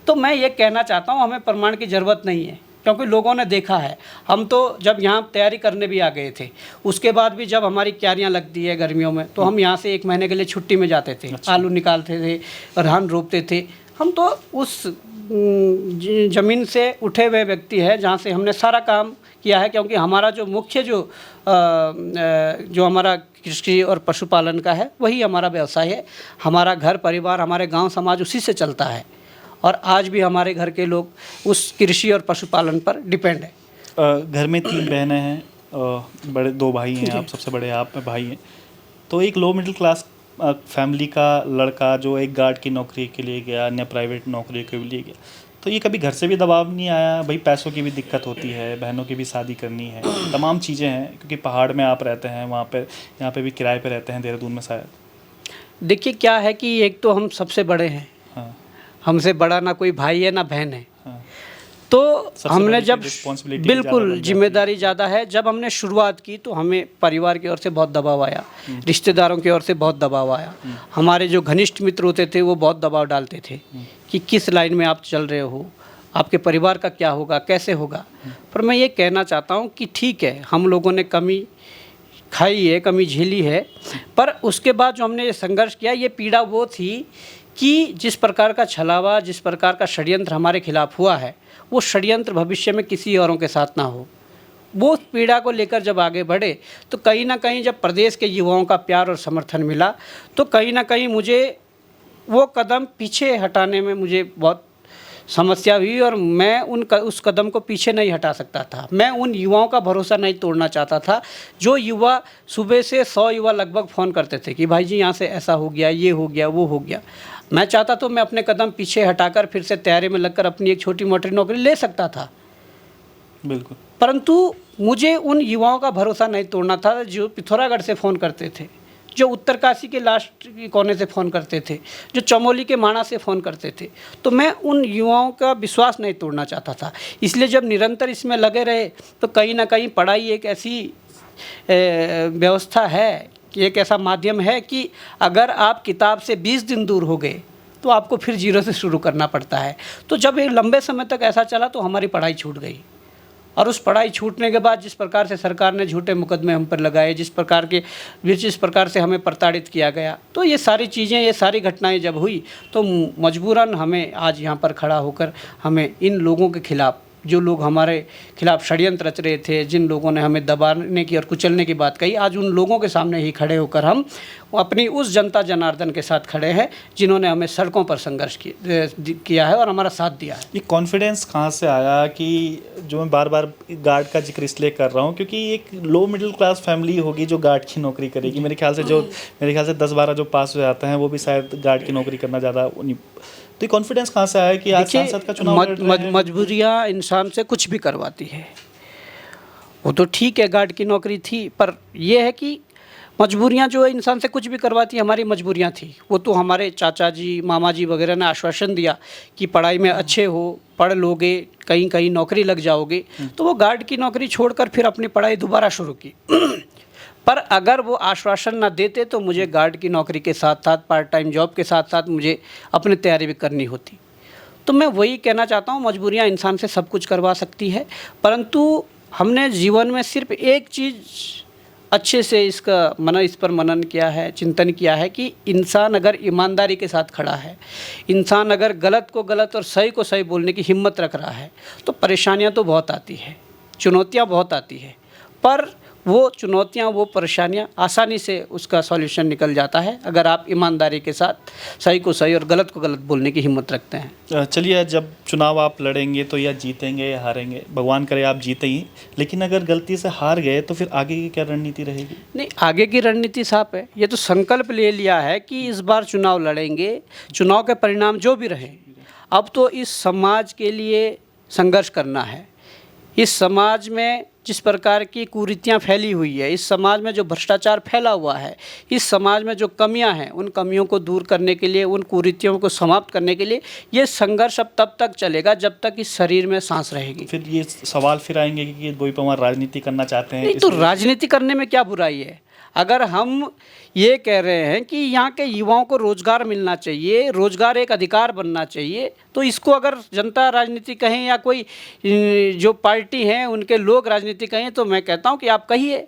तो मैं ये कहना चाहता हूँ, हमें प्रमाण की ज़रूरत नहीं है, क्योंकि लोगों ने देखा है। हम तो जब यहाँ तैयारी करने भी आ गए थे, उसके बाद भी जब हमारी क्यारियाँ लगती है गर्मियों में, तो हम यहाँ से 1 महीने के लिए छुट्टी में जाते थे। आलू निकालते थे, धान रोपते थे। हम तो उस ज़मीन से उठे हुए व्यक्ति है, जहाँ से हमने सारा काम किया है, क्योंकि हमारा जो मुख्य जो हमारा कृषि और पशुपालन का है वही हमारा व्यवसाय है। हमारा घर परिवार, हमारे गांव समाज उसी से चलता है और आज भी हमारे घर के लोग उस कृषि और पशुपालन पर डिपेंड है। घर में 3 बहनें हैं, बड़े 2 भाई हैं, आप सबसे बड़े आप भाई हैं। तो एक लो मिडिल क्लास फैमिली का लड़का जो एक गार्ड की नौकरी के लिए गया, अन्य प्राइवेट नौकरी के लिए गया, तो ये कभी घर से भी दबाव नहीं आया? भाई पैसों की भी दिक्कत होती है, बहनों की भी शादी करनी है, तमाम चीज़ें हैं, क्योंकि पहाड़ में आप रहते हैं, वहाँ पे यहाँ पे भी किराए पे रहते हैं, देहरादून में शायद। देखिए क्या है कि एक तो हम सबसे बड़े हैं, हाँ हमसे बड़ा ना कोई भाई है ना बहन है। हाँ। तो सबसे हमने बड़ी जब रिस्पॉन्सिबिलिटी बिल्कुल जिम्मेदारी ज़्यादा है, जब हमने शुरुआत की तो हमें परिवार की ओर से बहुत दबाव आया, रिश्तेदारों की ओर से बहुत दबाव आया, हमारे जो घनिष्ठ मित्र होते थे वो बहुत दबाव डालते थे कि किस लाइन में आप चल रहे हो, आपके परिवार का क्या होगा, कैसे होगा। पर मैं ये कहना चाहता हूँ कि ठीक है, हम लोगों ने कमी खाई है, कमी झेली है, पर उसके बाद जो हमने ये संघर्ष किया, ये पीड़ा वो थी कि जिस प्रकार का छलावा, जिस प्रकार का षड्यंत्र हमारे खिलाफ हुआ है, वो षड्यंत्र भविष्य में किसी औरों के साथ ना हो। वो पीड़ा को लेकर जब आगे बढ़े तो कहीं ना कहीं जब प्रदेश के युवाओं का प्यार और समर्थन मिला तो कहीं ना कहीं मुझे वो कदम पीछे हटाने में मुझे बहुत समस्या हुई और मैं उस कदम को पीछे नहीं हटा सकता था। मैं उन युवाओं का भरोसा नहीं तोड़ना चाहता था। जो युवा सुबह से 100 युवा लगभग फ़ोन करते थे कि भाई जी यहाँ से ऐसा हो गया, ये हो गया, वो हो गया। मैं चाहता तो मैं अपने कदम पीछे हटाकर फिर से तैयारी में लगकर अपनी एक छोटी मोटी नौकरी ले सकता था, बिल्कुल। परंतु मुझे उन युवाओं का भरोसा नहीं तोड़ना था जो पिथौरागढ़ से फ़ोन करते थे, जो उत्तरकाशी के लास्ट कोने से फ़ोन करते थे, जो चमोली के माणा से फ़ोन करते थे। तो मैं उन युवाओं का विश्वास नहीं तोड़ना चाहता था। इसलिए जब निरंतर इसमें लगे रहे तो कहीं ना कहीं पढ़ाई एक ऐसी व्यवस्था है, एक ऐसा माध्यम है कि अगर आप किताब से 20 दिन दूर हो गए तो आपको फिर जीरो से शुरू करना पड़ता है। तो जब एक लंबे समय तक ऐसा चला तो हमारी पढ़ाई छूट गई और उस पढ़ाई छूटने के बाद जिस प्रकार से सरकार ने झूठे मुकदमे हम पर लगाए, जिस प्रकार से हमें प्रताड़ित किया गया, तो ये सारी चीज़ें, ये सारी घटनाएं जब हुई तो मजबूरन हमें आज यहाँ पर खड़ा होकर हमें इन लोगों के खिलाफ, जो लोग हमारे खिलाफ षड्यंत्र रच रहे थे, जिन लोगों ने हमें दबाने की और कुचलने की बात कही, आज उन लोगों के सामने ही खड़े होकर हम अपनी उस जनता जनार्दन के साथ खड़े हैं जिन्होंने हमें सड़कों पर संघर्ष किया है और हमारा साथ दिया है। ये कॉन्फिडेंस कहाँ से आया कि जो मैं बार बार गार्ड का जिक्र इसलिए कर रहा हूँ क्योंकि एक लो मिडिल क्लास फैमिली होगी जो गार्ड की नौकरी करेगी। मेरे ख्याल से 10-12 जो पास हो जाते हैं वो भी शायद गार्ड की नौकरी करना ज़्यादा। तो ये कॉन्फिडेंस कहाँ से आया कि आज सांसद का चुनाव लड़ रहे हैं? मजबूरियाँ इंसान से कुछ भी करवाती है। वो तो ठीक है, गार्ड की नौकरी थी, पर यह है कि मजबूरियाँ जो है इंसान से कुछ भी करवाती, हमारी मजबूरियाँ थी। वो तो हमारे चाचा जी, मामा जी वगैरह ने आश्वासन दिया कि पढ़ाई में अच्छे हो, पढ़ लोगे, कहीं कहीं नौकरी लग जाओगे। तो वो गार्ड की नौकरी छोड़कर फिर अपनी पढ़ाई दोबारा शुरू की। पर अगर वो आश्वासन ना देते तो मुझे गार्ड की नौकरी के साथ साथ पार्ट टाइम जॉब के साथ साथ मुझे अपनी तैयारी भी करनी होती। तो मैं वही कहना चाहता हूँ, मजबूरियाँ इंसान से सब कुछ करवा सकती है, परंतु हमने जीवन में सिर्फ एक चीज़ अच्छे से इस पर मनन किया है, चिंतन किया है कि इंसान अगर ईमानदारी के साथ खड़ा है, इंसान अगर गलत को गलत और सही को सही बोलने की हिम्मत रख रहा है, तो परेशानियाँ तो बहुत आती है, चुनौतियाँ बहुत आती है, पर वो चुनौतियाँ, वो परेशानियाँ आसानी से उसका सॉल्यूशन निकल जाता है अगर आप ईमानदारी के साथ सही को सही और गलत को गलत बोलने की हिम्मत रखते हैं। चलिए, जब चुनाव आप लड़ेंगे तो या जीतेंगे या हारेंगे, भगवान करे आप जीते ही, लेकिन अगर गलती से हार गए तो फिर आगे की क्या रणनीति रहेगी? नहीं, आगे की रणनीति साफ है। ये तो संकल्प ले लिया है कि इस बार चुनाव लड़ेंगे, चुनाव के परिणाम जो भी रहे, अब तो इस समाज के लिए संघर्ष करना है। इस समाज में जिस प्रकार की कुरीतियाँ फैली हुई है, इस समाज में जो भ्रष्टाचार फैला हुआ है, इस समाज में जो कमियां हैं, उन कमियों को दूर करने के लिए, उन कुरीतियों को समाप्त करने के लिए ये संघर्ष अब तब तक चलेगा जब तक इस शरीर में सांस रहेगी। फिर ये सवाल फिर आएंगे कि बोई परमार राजनीति करना चाहते हैं। नहीं, तो राजनीति करने में क्या बुराई है? अगर हम ये कह रहे हैं कि यहाँ के युवाओं को रोज़गार मिलना चाहिए, रोज़गार एक अधिकार बनना चाहिए, तो इसको अगर जनता राजनीति कहें या कोई जो पार्टी है उनके लोग राजनीति कहें, तो मैं कहता हूँ कि आप कहिए।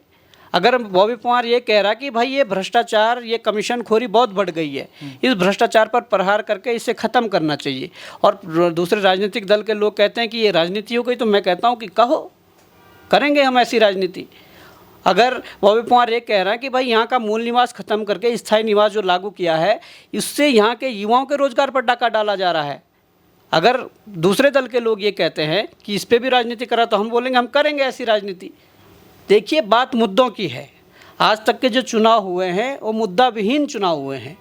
अगर बॉबी पवार ये कह रहा कि भाई ये भ्रष्टाचार, ये कमीशन खोरी बहुत बढ़ गई है, इस भ्रष्टाचार पर प्रहार करके इसे ख़त्म करना चाहिए, और दूसरे राजनीतिक दल के लोग कहते हैं कि ये राजनीति हो गई, तो मैं कहता हूँ कि कहो, करेंगे हम ऐसी राजनीति। अगर बॉबी पवार ये कह रहा है कि भाई यहाँ का मूल निवास खत्म करके स्थायी निवास जो लागू किया है, इससे यहाँ के युवाओं के रोजगार पर डाका डाला जा रहा है, अगर दूसरे दल के लोग ये कहते हैं कि इस पे भी राजनीति करा, तो हम बोलेंगे हम करेंगे ऐसी राजनीति। देखिए, बात मुद्दों की है। आज तक के जो चुनाव हुए हैं वो मुद्दा विहीन चुनाव हुए हैं,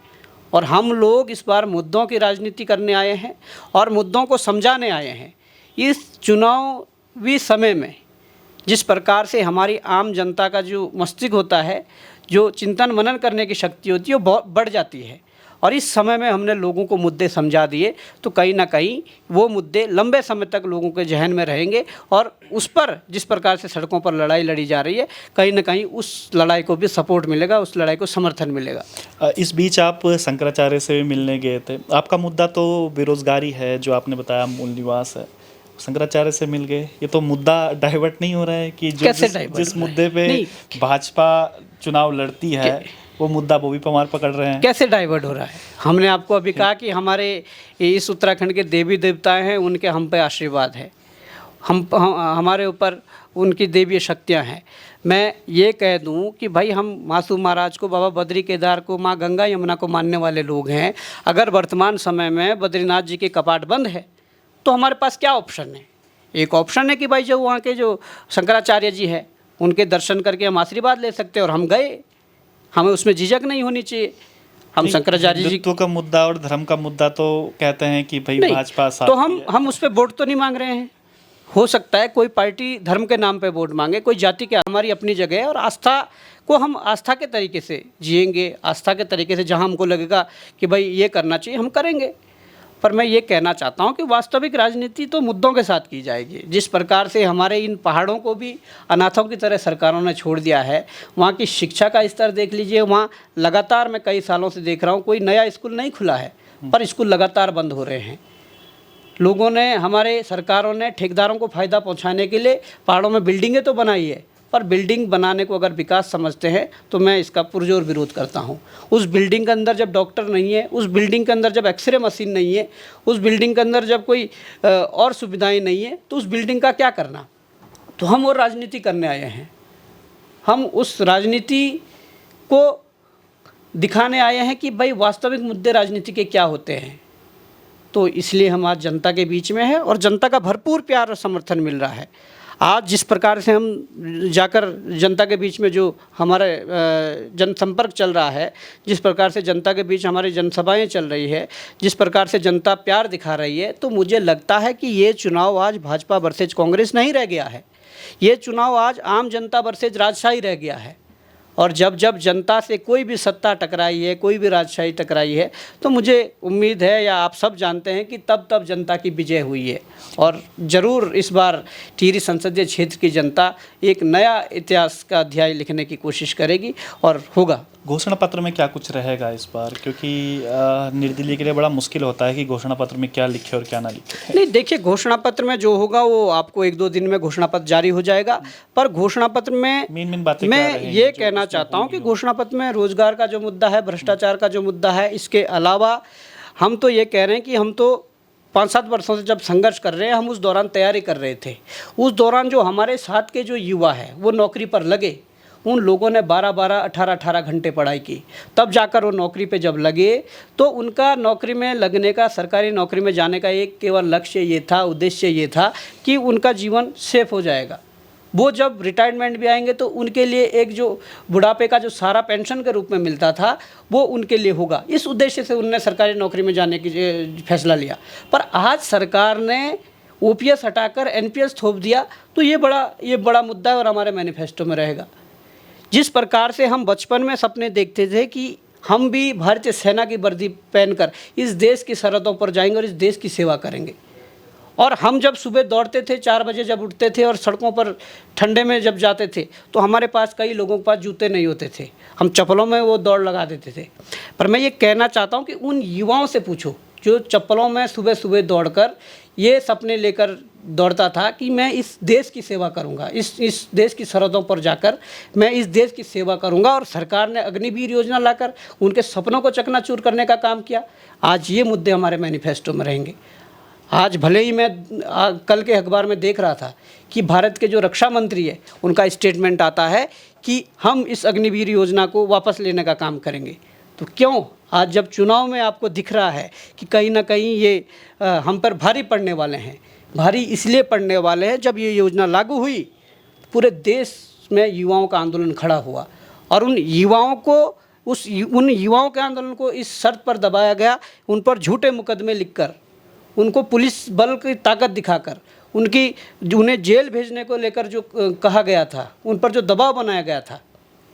और हम लोग इस बार मुद्दों की राजनीति करने आए हैं और मुद्दों को समझाने आए हैं। इस चुनावी समय में जिस प्रकार से हमारी आम जनता का जो मस्तिष्क होता है, जो चिंतन मनन करने की शक्ति होती है, वो बहुत बढ़ जाती है, और इस समय में हमने लोगों को मुद्दे समझा दिए, तो कहीं ना कहीं वो मुद्दे लंबे समय तक लोगों के जहन में रहेंगे, और उस पर जिस प्रकार से सड़कों पर लड़ाई लड़ी जा रही है, कहीं ना कहीं उस लड़ाई को भी सपोर्ट मिलेगा, उस लड़ाई को समर्थन मिलेगा। इस बीच आप शंकराचार्य से भी मिलने गए थे। आपका मुद्दा तो बेरोजगारी है, जो आपने बताया मूल निवास है। शंकराचार्य से मिल गए, ये तो मुद्दा डाइवर्ट नहीं हो रहा है कि जो जिस मुद्दे पे भाजपा चुनाव लड़ती है, वो मुद्दा बॉबी पवार पकड़ रहे हैं? कैसे डाइवर्ट हो रहा है? हमने आपको अभी कहा कि हमारे इस उत्तराखंड के देवी देवता हैं, उनके हम पे आशीर्वाद है, हमारे ऊपर उनकी देवीय शक्तियाँ हैं। मैं ये कह दूं कि भाई हम मासूम महाराज को, बाबा बद्री केदार को, माँ गंगा यमुना को मानने वाले लोग हैं। अगर वर्तमान समय में बद्रीनाथ जी के कपाट बंद है, तो हमारे पास क्या ऑप्शन है? एक ऑप्शन है कि भाई जो वहाँ के जो शंकराचार्य जी हैं, उनके दर्शन करके हम आशीर्वाद ले सकते हैं, और हम गए, हमें उसमें झिझक नहीं होनी चाहिए। हम शंकराचार्य जी का मुद्दा और धर्म का मुद्दा तो कहते हैं कि भाई भाजपा साथ, तो हम उस पर वोट तो नहीं मांग रहे हैं। हो सकता है कोई पार्टी धर्म के नाम पे वोट मांगे, कोई जाति के, हमारी अपनी जगह है, और आस्था को हम आस्था के तरीके से जिएंगे, आस्था के तरीके से जहाँ हमको लगेगा कि भाई ये करना चाहिए, हम करेंगे। पर मैं ये कहना चाहता हूँ कि वास्तविक राजनीति तो मुद्दों के साथ की जाएगी। जिस प्रकार से हमारे इन पहाड़ों को भी अनाथों की तरह सरकारों ने छोड़ दिया है, वहाँ की शिक्षा का स्तर देख लीजिए। वहाँ लगातार मैं कई सालों से देख रहा हूँ, कोई नया स्कूल नहीं खुला है, पर स्कूल लगातार बंद हो रहे हैं। लोगों ने, हमारे सरकारों ने ठेकेदारों को फ़ायदा पहुँचाने के लिए पहाड़ों में बिल्डिंगें तो बनाई है, पर बिल्डिंग बनाने को अगर विकास समझते हैं तो मैं इसका पुरजोर विरोध करता हूं। उस बिल्डिंग के अंदर जब डॉक्टर नहीं है, उस बिल्डिंग के अंदर जब एक्सरे मशीन नहीं है, उस बिल्डिंग के अंदर जब कोई और सुविधाएं नहीं है, तो उस बिल्डिंग का क्या करना? तो हम वो राजनीति करने आए हैं, हम उस राजनीति को दिखाने आए हैं कि भाई वास्तविक मुद्दे राजनीति के क्या होते हैं। तो इसलिए हम आज जनता के बीच में हैं, और जनता का भरपूर प्यार और समर्थन मिल रहा है। आज जिस प्रकार से हम जाकर जनता के बीच में जो हमारे जनसंपर्क चल रहा है, जिस प्रकार से जनता के बीच हमारी जनसभाएं चल रही है, जिस प्रकार से जनता प्यार दिखा रही है, तो मुझे लगता है कि ये चुनाव आज भाजपा वर्सेज कांग्रेस नहीं रह गया है। ये चुनाव आज आम जनता वर्सेज राजशाही रह गया है। और जब जब जनता से कोई भी सत्ता टकराई है, कोई भी राजशाही टकराई है, तो मुझे उम्मीद है, या आप सब जानते हैं कि तब तब जनता की विजय हुई है। और ज़रूर इस बार टिहरी संसदीय क्षेत्र की जनता एक नया इतिहास का अध्याय लिखने की कोशिश करेगी, और होगा। घोषणा पत्र में क्या कुछ रहेगा इस बार? क्योंकि निर्दलीय के लिए बड़ा मुश्किल होता है कि घोषणा पत्र में क्या लिखे और क्या ना लिखे। नहीं, देखिए, घोषणा पत्र में जो होगा वो आपको 1-2 दिन में घोषणा पत्र जारी हो जाएगा। पर घोषणा पत्र में मेन बातें मैं ये कहना चाहता हूँ कि घोषणा पत्र में रोजगार का जो मुद्दा है, भ्रष्टाचार का जो मुद्दा है, इसके अलावा हम तो ये कह रहे हैं कि हम तो 5-7 वर्षों से जब संघर्ष कर रहे हैं, हम उस दौरान तैयारी कर रहे थे। उस दौरान जो हमारे साथ के जो युवा है वो नौकरी पर लगे, उन लोगों ने 12-12, 18-18 घंटे पढ़ाई की, तब जाकर वो नौकरी पे जब लगे, तो उनका नौकरी में लगने का, सरकारी नौकरी में जाने का एक केवल लक्ष्य ये था, उद्देश्य ये था कि उनका जीवन सेफ हो जाएगा। वो जब रिटायरमेंट भी आएंगे तो उनके लिए एक जो बुढ़ापे का जो सारा पेंशन के रूप में मिलता था, वो उनके लिए होगा। इस उद्देश्य से उन्होंने सरकारी नौकरी में जाने की फैसला लिया। पर आज सरकार ने OPS हटाकर NPS थोप दिया, तो ये बड़ा मुद्दा है और हमारे मैनिफेस्टो में रहेगा। जिस प्रकार से हम बचपन में सपने देखते थे कि हम भी भारतीय सेना की वर्दी पहनकर इस देश की सरहदों पर जाएंगे और इस देश की सेवा करेंगे, और हम जब सुबह दौड़ते थे, 4 बजे जब उठते थे और सड़कों पर ठंडे में जब जाते थे, तो हमारे पास, कई लोगों के पास जूते नहीं होते थे, हम चप्पलों में वो दौड़ लगा देते थे। पर मैं ये कहना चाहता हूँ कि उन युवाओं से पूछो जो चप्पलों में सुबह सुबह दौड़कर ये सपने लेकर दौड़ता था कि मैं इस देश की सेवा करूंगा, इस देश की सरहदों पर जाकर मैं इस देश की सेवा करूंगा। और सरकार ने अग्निवीर योजना लाकर उनके सपनों को चकनाचूर करने का काम किया। आज ये मुद्दे हमारे मैनिफेस्टो में रहेंगे। आज भले ही मैं कल के अखबार में देख रहा था कि भारत के जो रक्षा मंत्री है उनका स्टेटमेंट आता है कि हम इस अग्निवीर योजना को वापस लेने का काम करेंगे। तो क्यों आज जब चुनाव में आपको दिख रहा है कि कहीं ना कहीं ये हम पर भारी पड़ने वाले हैं, भारी इसलिए पड़ने वाले हैं जब ये योजना लागू हुई पूरे देश में युवाओं का आंदोलन खड़ा हुआ और उन युवाओं के आंदोलन को इस शर्त पर दबाया गया, उन पर झूठे मुकदमे लिखकर, उनको पुलिस बल की ताकत दिखाकर, उन्हें जेल भेजने को लेकर जो कहा गया था, उन पर जो दबाव बनाया गया था,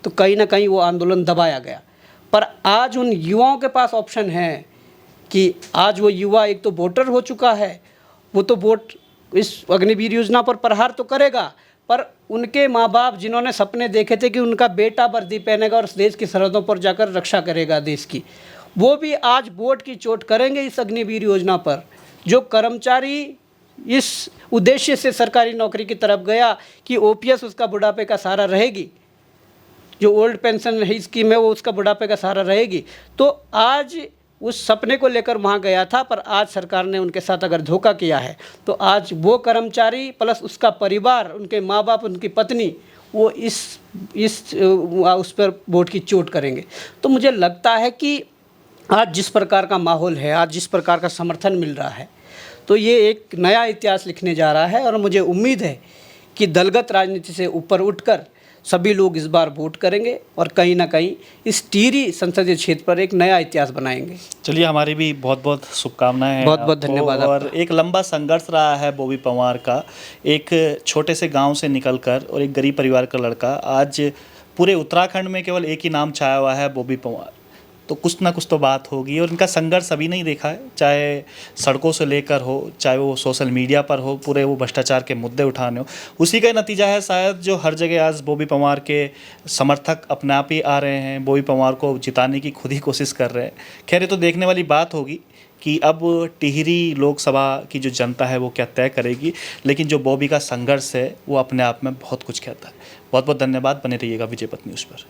तो कहीं ना कहीं वो आंदोलन दबाया गया। पर आज उन युवाओं के पास ऑप्शन है कि आज वो युवा एक तो वोटर हो चुका है, वो तो वोट इस अग्निवीर योजना पर प्रहार तो करेगा, पर उनके माँ बाप जिन्होंने सपने देखे थे कि उनका बेटा वर्दी पहनेगा और देश की सरहदों पर जाकर रक्षा करेगा देश की, वो भी आज वोट की चोट करेंगे इस अग्निवीर योजना पर। जो कर्मचारी इस उद्देश्य से सरकारी नौकरी की तरफ गया कि ओपीएस उसका बुढ़ापे का सहारा रहेगी, जो ओल्ड पेंशन है स्कीम है वो उसका बुढ़ापे का सहारा रहेगी, तो आज उस सपने को लेकर वहाँ गया था। पर आज सरकार ने उनके साथ अगर धोखा किया है तो आज वो कर्मचारी प्लस उसका परिवार, उनके माँ बाप, उनकी पत्नी, वो उस पर वोट की चोट करेंगे। तो मुझे लगता है कि आज जिस प्रकार का माहौल है, आज जिस प्रकार का समर्थन मिल रहा है, तो ये एक नया इतिहास लिखने जा रहा है। और मुझे उम्मीद है कि दलगत राजनीति से ऊपर उठकर सभी लोग इस बार वोट करेंगे और कहीं ना कहीं इस टिहरी संसदीय क्षेत्र पर एक नया इतिहास बनाएंगे। चलिए, हमारी भी बहुत बहुत शुभकामनाएं हैं। बहुत बहुत धन्यवाद। और एक लंबा संघर्ष रहा है बॉबी पंवार का, एक छोटे से गांव से निकलकर और एक गरीब परिवार का लड़का, आज पूरे उत्तराखंड में केवल एक ही नाम छाया हुआ है, बॉबी पंवार। तो कुछ ना कुछ तो बात होगी और इनका संघर्ष अभी नहीं देखा है, चाहे सड़कों से लेकर हो, चाहे वो सोशल मीडिया पर हो, पूरे वो भ्रष्टाचार के मुद्दे उठाने हो, उसी का नतीजा है शायद जो हर जगह आज बॉबी पंवार के समर्थक अपने आप ही आ रहे हैं, बॉबी पंवार को जिताने की खुद ही कोशिश कर रहे हैं। खैर, ये तो देखने वाली बात होगी कि अब टिहरी लोकसभा की जो जनता है वो क्या तय करेगी, लेकिन जो बॉबी का संघर्ष है वो अपने आप में बहुत कुछ कहता है। बहुत बहुत धन्यवाद, बने रहिएगा विजय पथ न्यूज़ पर।